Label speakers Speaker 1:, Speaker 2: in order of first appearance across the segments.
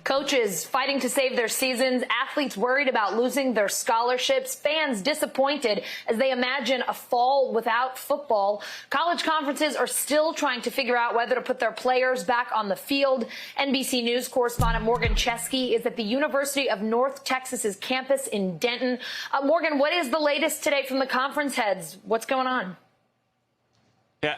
Speaker 1: Coaches fighting to save their seasons, athletes worried about losing their scholarships, fans disappointed as they imagine a fall without football. College conferences are still trying to figure out whether to put their players back on the field. NBC News correspondent Morgan Chesky is at the University of North Texas's campus in Denton. Morgan, what is the latest today from the conference heads? What's going on?
Speaker 2: Yeah.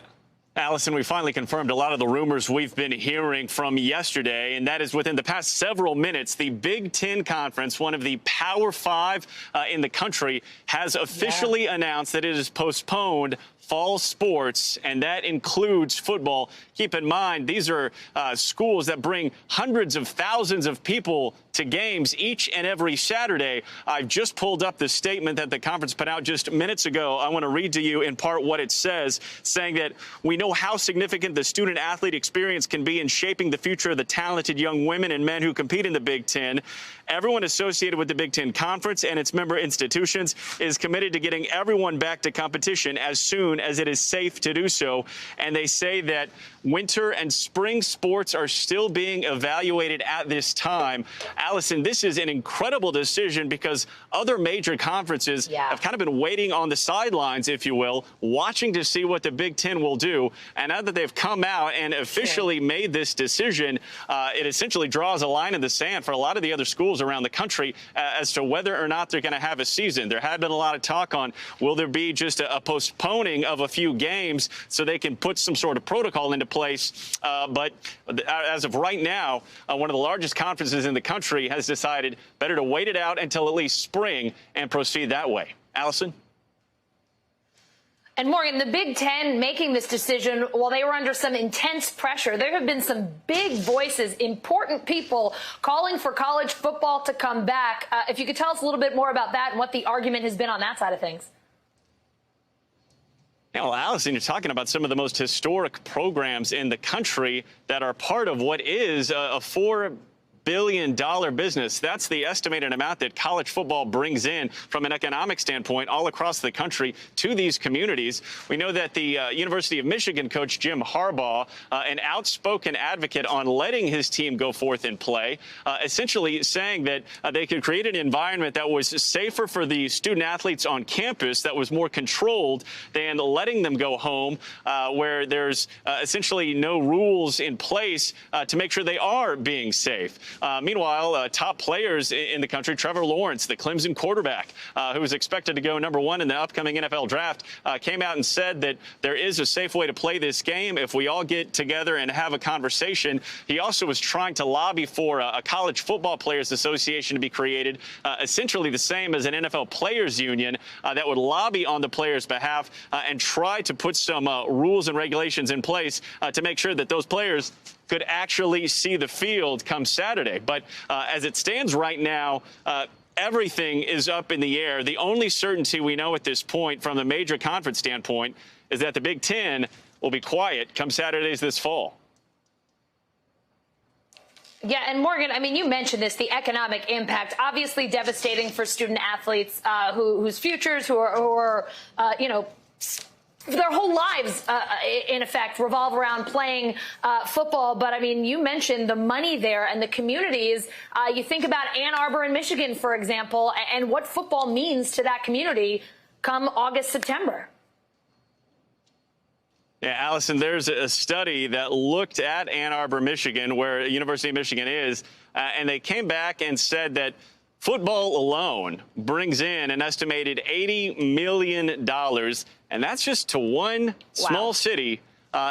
Speaker 2: Allison, we finally confirmed a lot of the rumors we've been hearing from yesterday, and that is within the past several minutes, the Big Ten Conference, one of the Power Five in the country, has officially announced that it has postponed fall sports, and that includes football. Keep in mind, these are schools that bring hundreds of thousands of people to games each and every Saturday. I've just pulled up the statement that the conference put out just minutes ago. I want to read to you in part what it says, saying that we know how significant the student-athlete experience can be in shaping the future of the talented young women and men who compete in the Big Ten. Everyone associated with the Big Ten Conference and its member institutions is committed to getting everyone back to competition as soon as it is safe to do so. And they say that winter and spring sports are still being evaluated at this time. Allison, this is an incredible decision because other major conferences have kind of been waiting on the sidelines, if you will, watching to see what the Big Ten will do. And now that they've come out and officially made this decision, it essentially draws a line in the sand for a lot of the other schools around the country as to whether or not they're going to have a season. There had been a lot of talk on, will there be just a postponing of a few games so they can put some sort of protocol into place. But as of right now, one of the largest conferences in the country has decided better to wait it out until at least spring and proceed that way. Allison?
Speaker 1: And Morgan, the Big Ten making this decision while they were under some intense pressure. There have been some big voices, important people calling for college football to come back. If you could tell us a little bit more about that and what the argument has been on that side of things.
Speaker 2: Yeah, well, Allison, you're talking about some of the most historic programs in the country that are part of what is a $4 billion business. That's the estimated amount that college football brings in from an economic standpoint all across the country to these communities. We know that the University of Michigan coach Jim Harbaugh, an outspoken advocate on letting his team go forth and play, essentially saying that they could create an environment that was safer for the student athletes on campus, that was more controlled than letting them go home, where there's essentially no rules in place to make sure they are being safe. Meanwhile, top players in the country, Trevor Lawrence, the Clemson quarterback, who was expected to go #1 in the upcoming NFL draft, came out and said that there is a safe way to play this game if we all get together and have a conversation. He also was trying to lobby for a college football players association to be created, essentially the same as an NFL players union that would lobby on the players' behalf and try to put some rules and regulations in place to make sure that those players could actually see the field come Saturday. But as it stands right now, everything is up in the air. The only certainty we know at this point from the major conference standpoint is that the Big Ten will be quiet come Saturdays this fall.
Speaker 1: Yeah, and Morgan, I mean, you mentioned this, the economic impact, obviously devastating for student athletes whose futures, who are their whole lives, in effect, revolve around playing football. But, I mean, you mentioned the money there and the communities. You think about Ann Arbor in Michigan, for example, and what football means to that community come August, September.
Speaker 2: Yeah, Allison, there's a study that looked at Ann Arbor, Michigan, where University of Michigan is, and they came back and said that football alone brings in an estimated $80 million, and that's just to one small city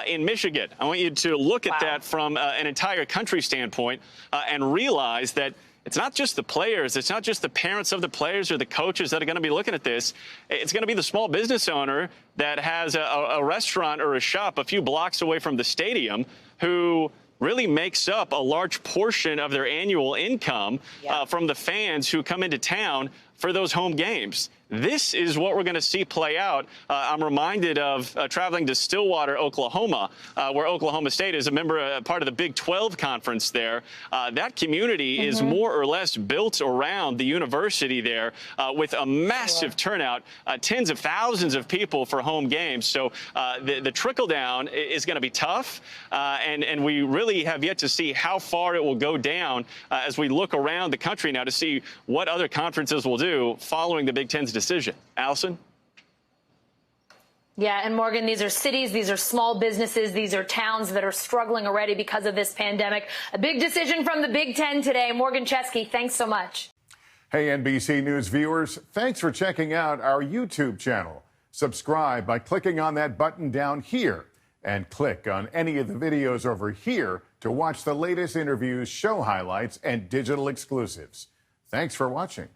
Speaker 2: in Michigan. I want you to look at that from an entire country standpoint and realize that it's not just the players, it's not just the parents of the players or the coaches that are going to be looking at this. It's going to be the small business owner that has a restaurant or a shop a few blocks away from the stadium who really makes up a large portion of their annual income from the fans who come into town for those home games. This is what we're going to see play out. I'm reminded of traveling to Stillwater, Oklahoma, where Oklahoma State is part of the Big 12 conference there. That community is more or less built around the university there with a massive turnout, tens of thousands of people for home games. So the trickle down is going to be tough, and we really have yet to see how far it will go down as we look around the country now to see what other conferences will do following the Big Ten's decision. Allison?
Speaker 1: Yeah, and Morgan, these are cities, these are small businesses, these are towns that are struggling already because of this pandemic. A big decision from the Big Ten today. Morgan Chesky, thanks so much.
Speaker 3: Hey, NBC News viewers, thanks for checking out our YouTube channel. Subscribe by clicking on that button down here and click on any of the videos over here to watch the latest interviews, show highlights, and digital exclusives. Thanks for watching.